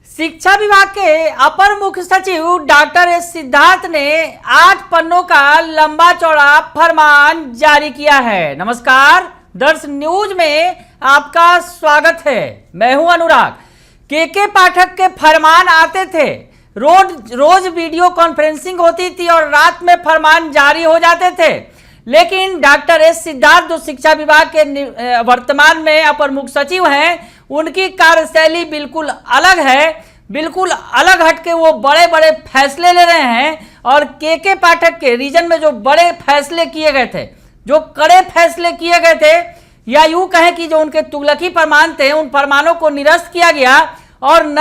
शिक्षा विभाग के अपर मुख्य सचिव डॉक्टर एस सिद्धार्थ ने 8 पन्नों का लंबा चौड़ा फरमान जारी किया है। नमस्कार, दर्श न्यूज में आपका स्वागत है। मैं हूं अनुराग। के पाठक के फरमान आते थे, रोज वीडियो कॉन्फ्रेंसिंग होती थी और रात में फरमान जारी हो जाते थे। लेकिन डॉक्टर एस सिद्धार्थ जो शिक्षा विभाग के वर्तमान में अपर मुख्य सचिव हैं, उनकी कार्यशैली बिल्कुल अलग है। बिल्कुल अलग हटके वो बड़े बड़े फैसले ले रहे हैं और के पाठक के रीजन में जो बड़े फैसले किए गए थे, जो कड़े फैसले किए गए थे, या यूं कहें कि जो उनके तुगलकी फरमान थे, उन फरमानों को निरस्त किया गया और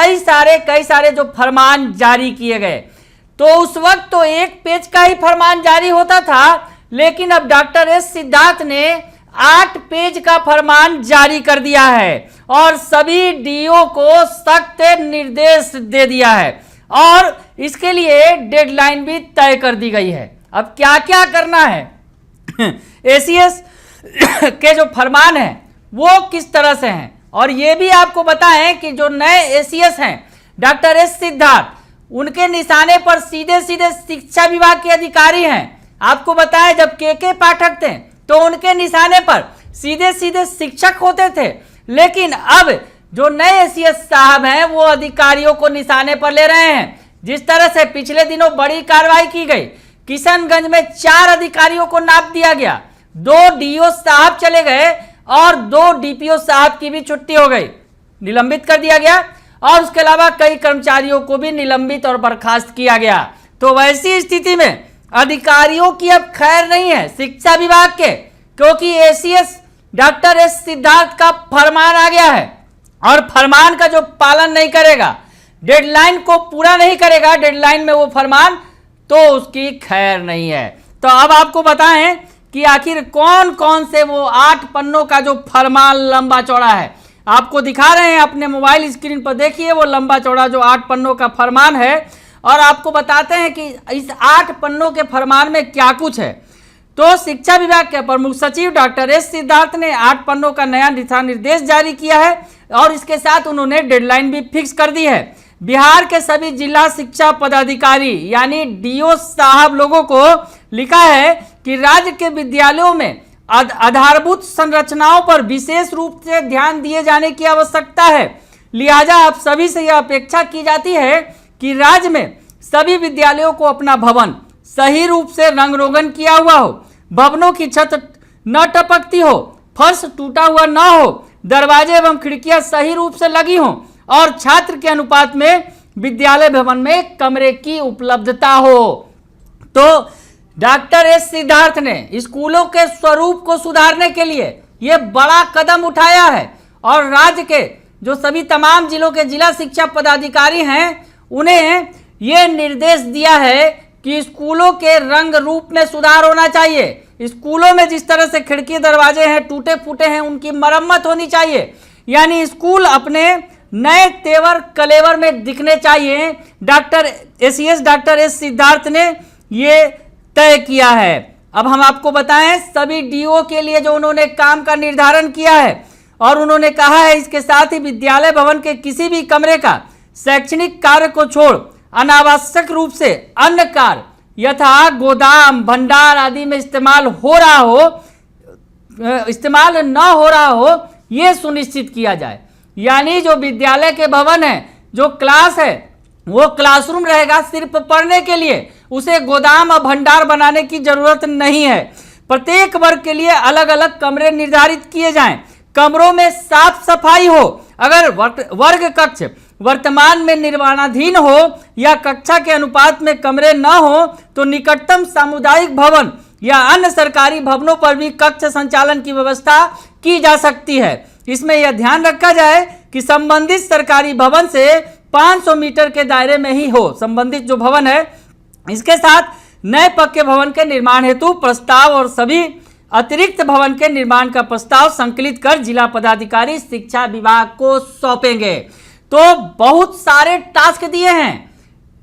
कई सारे जो फरमान जारी किए गए। तो उस वक्त तो एक पेज का ही फरमान जारी होता था, लेकिन अब डॉक्टर एस सिद्धार्थ ने 8 पेज का फरमान जारी कर दिया है और सभी डीओ को सख्त निर्देश दे दिया है और इसके लिए डेडलाइन भी तय कर दी गई है। अब क्या क्या करना है एसीएस के जो फरमान है वो किस तरह से हैं, और ये भी आपको बताएं कि जो नए एसीएस हैं डॉक्टर एस सिद्धार्थ, उनके निशाने पर सीधे सीधे शिक्षा विभाग के अधिकारी हैं। आपको बताएं जब के पाठक थे तो उनके निशाने पर सीधे सीधे शिक्षक होते थे, लेकिन अब जो नए एसीएस साहब हैं वो अधिकारियों को निशाने पर ले रहे हैं। जिस तरह से पिछले दिनों बड़ी कार्रवाई की गई, किशनगंज में 4 अधिकारियों को नाप दिया गया, 2 डीओ साहब चले गए और 2 डीपीओ साहब की भी छुट्टी हो गई, निलंबित कर दिया गया, और उसके अलावा कई कर्मचारियों को भी निलंबित और बर्खास्त किया गया। तो वैसी स्थिति में अधिकारियों की अब खैर नहीं है शिक्षा विभाग के, क्योंकि एसीएस डॉक्टर एस सिद्धार्थ का फरमान आ गया है और फरमान का जो पालन नहीं करेगा, डेडलाइन को पूरा नहीं करेगा, डेडलाइन में वो फरमान, तो उसकी खैर नहीं है। तो अब आपको बताएं कि आखिर कौन कौन से वो 8 पन्नों का जो फरमान लंबा चौड़ा है, आपको दिखा रहे हैं अपने मोबाइल स्क्रीन पर। देखिए वो लंबा चौड़ा जो 8 पन्नों का फरमान है और आपको बताते हैं कि इस 8 पन्नों के फरमान में क्या कुछ है। तो शिक्षा विभाग के प्रमुख सचिव डॉक्टर एस सिद्धार्थ ने 8 पन्नों का नया दिशा निर्देश जारी किया है और इसके साथ उन्होंने डेडलाइन भी फिक्स कर दी है। बिहार के सभी जिला शिक्षा पदाधिकारी यानी डीओ साहब लोगों को लिखा है कि राज्य के विद्यालयों में आधारभूत संरचनाओं पर विशेष रूप से ध्यान दिए जाने की आवश्यकता है। लिहाजा आप सभी से यह अपेक्षा की जाती है कि राज्य में सभी विद्यालयों को अपना भवन सही रूप से रंग रोगन किया हुआ हो, भवनों की छत न टपकती हो, फर्श टूटा हुआ न हो, दरवाजे एवं खिड़कियां सही रूप से लगी हों और छात्र के अनुपात में विद्यालय भवन में कमरे की उपलब्धता हो। तो डॉक्टर एस सिद्धार्थ ने स्कूलों के स्वरूप को सुधारने के लिए यह बड़ा कदम उठाया है और राज्य के जो सभी तमाम जिलों के जिला शिक्षा पदाधिकारी हैं, उन्हें यह निर्देश दिया है कि स्कूलों के रंग रूप में सुधार होना चाहिए। स्कूलों में जिस तरह से खिड़की दरवाजे हैं टूटे फूटे हैं, उनकी मरम्मत होनी चाहिए, यानी स्कूल अपने नए तेवर कलेवर में दिखने चाहिए। डॉक्टर एस सिद्धार्थ ने ये तय किया है। अब हम आपको बताएं सभी डीओ के लिए जो उन्होंने काम का निर्धारण किया है और उन्होंने कहा है इसके साथ ही विद्यालय भवन के किसी भी कमरे का शैक्षणिक कार्य को छोड़ अनावश्यक रूप से अन्य कार्य यथा गोदाम भंडार आदि में इस्तेमाल न हो रहा हो, यह सुनिश्चित किया जाए। यानी जो विद्यालय के भवन है, जो क्लास है, वो क्लासरूम रहेगा सिर्फ पढ़ने के लिए, उसे गोदाम और भंडार बनाने की जरूरत नहीं है। प्रत्येक वर्ग के लिए अलग अलग कमरे निर्धारित किए जाएं, कमरों में साफ सफाई हो। अगर वर्ग कक्ष वर्तमान में निर्माणाधीन हो या कक्षा के अनुपात में कमरे न हो तो निकटतम सामुदायिक भवन या अन्य सरकारी भवनों पर भी कक्ष संचालन की व्यवस्था की जा सकती है। इसमें यह ध्यान रखा जाए कि संबंधित सरकारी भवन से 500 मीटर के दायरे में ही हो संबंधित जो भवन है। इसके साथ नए पक्के भवन के निर्माण हेतु प्रस्ताव और सभी अतिरिक्त भवन के निर्माण का प्रस्ताव संकलित कर जिला पदाधिकारी शिक्षा विभाग को सौंपेंगे। तो बहुत सारे टास्क दिए हैं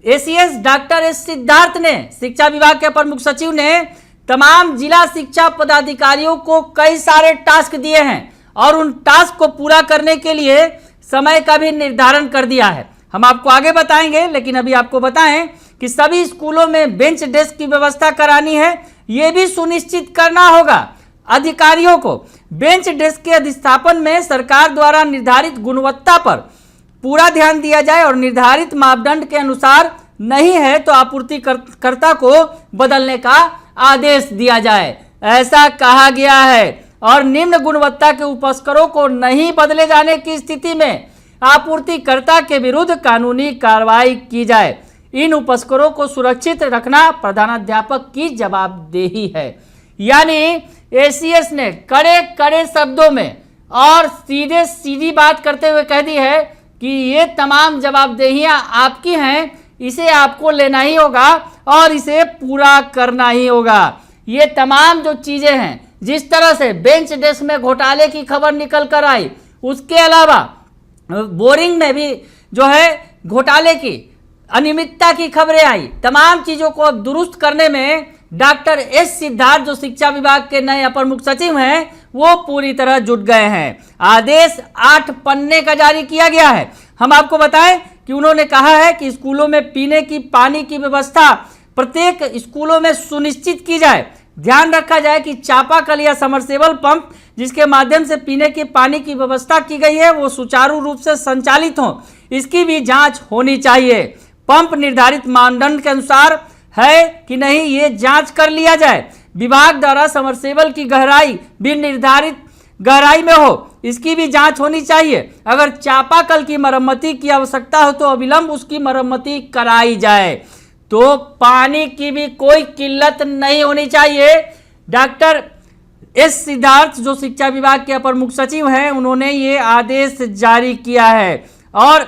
एसीएस डॉक्टर एस सिद्धार्थ ने, शिक्षा विभाग के प्रमुख सचिव ने तमाम जिला शिक्षा पदाधिकारियों को कई सारे टास्क दिए हैं और उन टास्क को पूरा करने के लिए समय का भी निर्धारण कर दिया है। हम आपको आगे बताएंगे, लेकिन अभी आपको बताएं कि सभी स्कूलों में बेंच डेस्क की व्यवस्था करानी है। यह भी सुनिश्चित करना होगा अधिकारियों को। बेंच डेस्क के अधिस्थापन में सरकार द्वारा निर्धारित गुणवत्ता पर पूरा ध्यान दिया जाए और निर्धारित मापदंड के अनुसार नहीं है तो आपूर्तिकर्ता को बदलने का आदेश दिया जाए, ऐसा कहा गया है। और निम्न गुणवत्ता के उपस्करों को नहीं बदले जाने की स्थिति में आपूर्तिकर्ता के विरुद्ध कानूनी कार्रवाई की जाए। इन उपस्करों को सुरक्षित रखना प्रधानाध्यापक की जवाबदेही है। यानी एसीएस ने कड़े कड़े शब्दों में और सीधे सीधी बात करते हुए कह दी है कि ये तमाम जवाबदेहियां आपकी हैं, इसे आपको लेना ही होगा और इसे पूरा करना ही होगा। ये तमाम जो चीज़ें हैं, जिस तरह से बेंच डेस्क में घोटाले की खबर निकल कर आई, उसके अलावा बोरिंग में भी जो है घोटाले की अनियमितता की खबरें आई, तमाम चीज़ों को अब दुरुस्त करने में डॉक्टर एस सिद्धार्थ जो शिक्षा विभाग के नए अपर मुख्य सचिव हैं, वो पूरी तरह जुट गए हैं। आदेश 8 पन्ने का जारी किया गया है। हम आपको बताएं कि उन्होंने कहा है कि स्कूलों में पीने की पानी की व्यवस्था प्रत्येक स्कूलों में सुनिश्चित की जाए। ध्यान रखा जाए कि चापाकल या समरसेबल पंप जिसके माध्यम से पीने के पानी की व्यवस्था की गई है वो सुचारू रूप से संचालित हो, इसकी भी जांच होनी चाहिए। पंप निर्धारित मानदंड के अनुसार है कि नहीं, ये जांच कर लिया जाए। विभाग द्वारा समरसेबल की गहराई भी निर्धारित गहराई में हो, इसकी भी जांच होनी चाहिए। अगर चापाकल की मरम्मती की आवश्यकता हो तो अविलंब उसकी मरम्मती कराई जाए। तो पानी की भी कोई किल्लत नहीं होनी चाहिए। डॉक्टर एस सिद्धार्थ जो शिक्षा विभाग के अपर मुख्य सचिव हैं, उन्होंने ये आदेश जारी किया है। और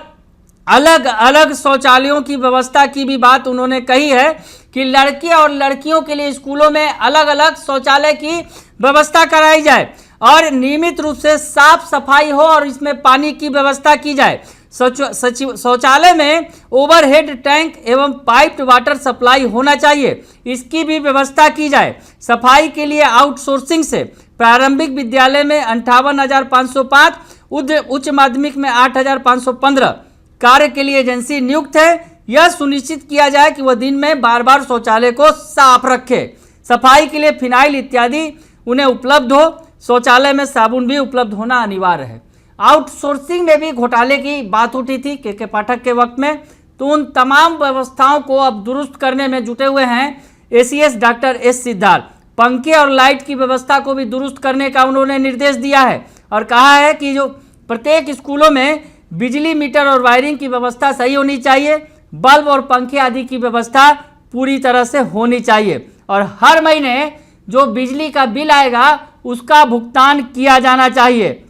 अलग अलग शौचालयों की व्यवस्था की भी बात उन्होंने कही है कि लड़के और लड़कियों के लिए स्कूलों में अलग अलग शौचालय की व्यवस्था कराई जाए और नियमित रूप से साफ सफाई हो और इसमें पानी की व्यवस्था की जाए। शौचालय में ओवरहेड टैंक एवं पाइप्ड वाटर सप्लाई होना चाहिए, इसकी भी व्यवस्था की जाए। सफाई के लिए आउटसोर्सिंग से प्रारंभिक विद्यालय में 58,505, उच्च माध्यमिक में 8,515 कार्य के लिए एजेंसी नियुक्त है। यह सुनिश्चित किया जाए कि वह दिन में बार बार शौचालय को साफ रखे। सफाई के लिए फिनाइल इत्यादि उन्हें उपलब्ध हो। शौचालय में साबुन भी उपलब्ध होना अनिवार्य है। आउटसोर्सिंग में भी घोटाले की बात उठी थी के पाठक के वक्त में, तो उन तमाम व्यवस्थाओं को अब दुरुस्त करने में जुटे हुए हैं एसीएस डॉक्टर एस सिद्धार्थ। पंखे और लाइट की व्यवस्था को भी दुरुस्त करने का उन्होंने निर्देश दिया है और कहा है कि जो प्रत्येक स्कूलों में बिजली मीटर और वायरिंग की व्यवस्था सही होनी चाहिए। बल्ब और पंखे आदि की व्यवस्था पूरी तरह से होनी चाहिए और हर महीने जो बिजली का बिल आएगा उसका भुगतान किया जाना चाहिए,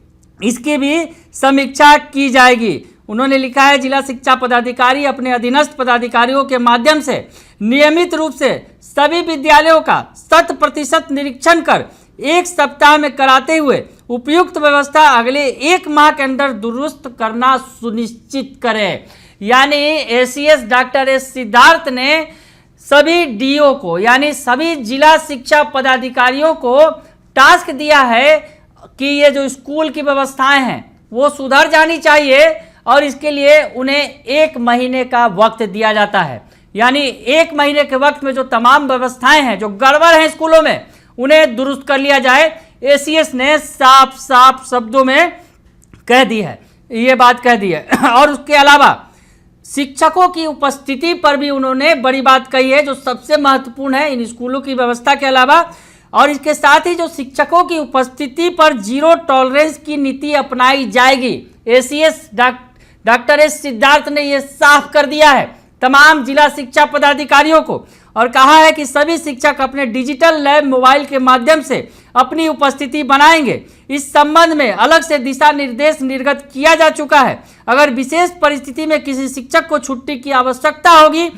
इसकी भी समीक्षा की जाएगी। उन्होंने लिखा है जिला शिक्षा पदाधिकारी अपने अधीनस्थ पदाधिकारियों के माध्यम से नियमित रूप से सभी विद्यालयों का 100% निरीक्षण कर 1 सप्ताह में कराते हुए उपयुक्त व्यवस्था अगले 1 माह के अंदर दुरुस्त करना सुनिश्चित करें। यानी एसीएस डॉक्टर एस सिद्धार्थ ने सभी डीओ को यानी सभी जिला शिक्षा पदाधिकारियों को टास्क दिया है कि ये जो स्कूल की व्यवस्थाएं हैं वो सुधर जानी चाहिए और इसके लिए उन्हें 1 महीने का वक्त दिया जाता है। यानी 1 महीने के वक्त में जो तमाम व्यवस्थाएं हैं जो गड़बड़ हैं स्कूलों में उन्हें दुरुस्त कर लिया जाए। एसीएस ने साफ साफ शब्दों में कह दी है, ये बात कह दी है। और उसके अलावा शिक्षकों की उपस्थिति पर भी उन्होंने बड़ी बात कही है जो सबसे महत्वपूर्ण है इन स्कूलों की व्यवस्था के अलावा। और इसके साथ ही जो शिक्षकों की उपस्थिति पर 0 टॉलरेंस की नीति अपनाई जाएगी। एसीएस डॉक्टर एस सिद्धार्थ ने यह साफ कर दिया है तमाम जिला शिक्षा पदाधिकारियों को और कहा है कि सभी शिक्षक अपने डिजिटल लैब मोबाइल के माध्यम से अपनी उपस्थिति बनाएंगे। इस संबंध में अलग से दिशा निर्देश निर्गत किया जा चुका है। अगर विशेष परिस्थिति में किसी शिक्षक को छुट्टी की आवश्यकता होगी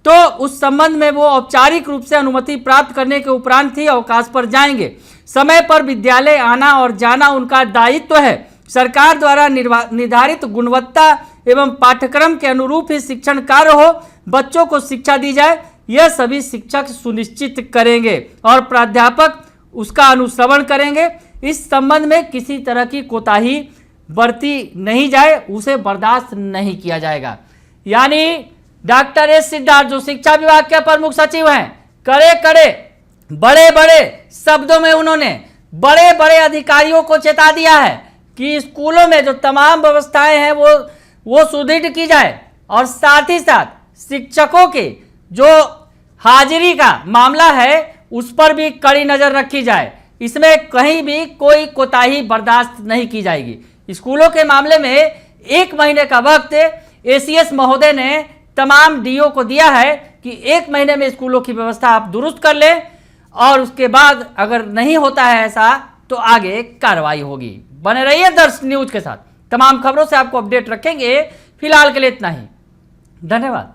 तो उस संबंध में वो औपचारिक रूप से अनुमति प्राप्त करने के उपरांत ही अवकाश पर जाएंगे। समय पर विद्यालय आना और जाना उनका दायित्व है। सरकार द्वारा निर्धारित गुणवत्ता एवं पाठ्यक्रम के अनुरूप ही शिक्षण कार्य हो, बच्चों को शिक्षा दी जाए, यह सभी शिक्षक सुनिश्चित करेंगे और प्राध्यापक उसका अनुश्रवण करेंगे। इस संबंध में किसी तरह की कोताही बरती नहीं जाए, उसे बर्दाश्त नहीं किया जाएगा। यानी डॉक्टर एस सिद्धार्थ जो शिक्षा विभाग के अपर मुख्य सचिव हैं, कड़े कड़े बड़े बड़े शब्दों में उन्होंने बड़े बड़े अधिकारियों को चेता दिया है कि स्कूलों में जो तमाम व्यवस्थाएं हैं वो सुदृढ़ की जाए और साथ ही साथ शिक्षकों के जो हाजिरी का मामला है उस पर भी कड़ी नजर रखी जाए। इसमें कहीं भी कोई कोताही बर्दाश्त नहीं की जाएगी। स्कूलों के मामले में 1 महीने का वक्त एसीएस महोदय ने तमाम डीओ को दिया है कि 1 महीने में स्कूलों की व्यवस्था आप दुरुस्त कर लें और उसके बाद अगर नहीं होता है ऐसा तो आगे कार्रवाई होगी। बने रहिए दर्श न्यूज के साथ, तमाम खबरों से आपको अपडेट रखेंगे। फिलहाल के लिए इतना ही, धन्यवाद।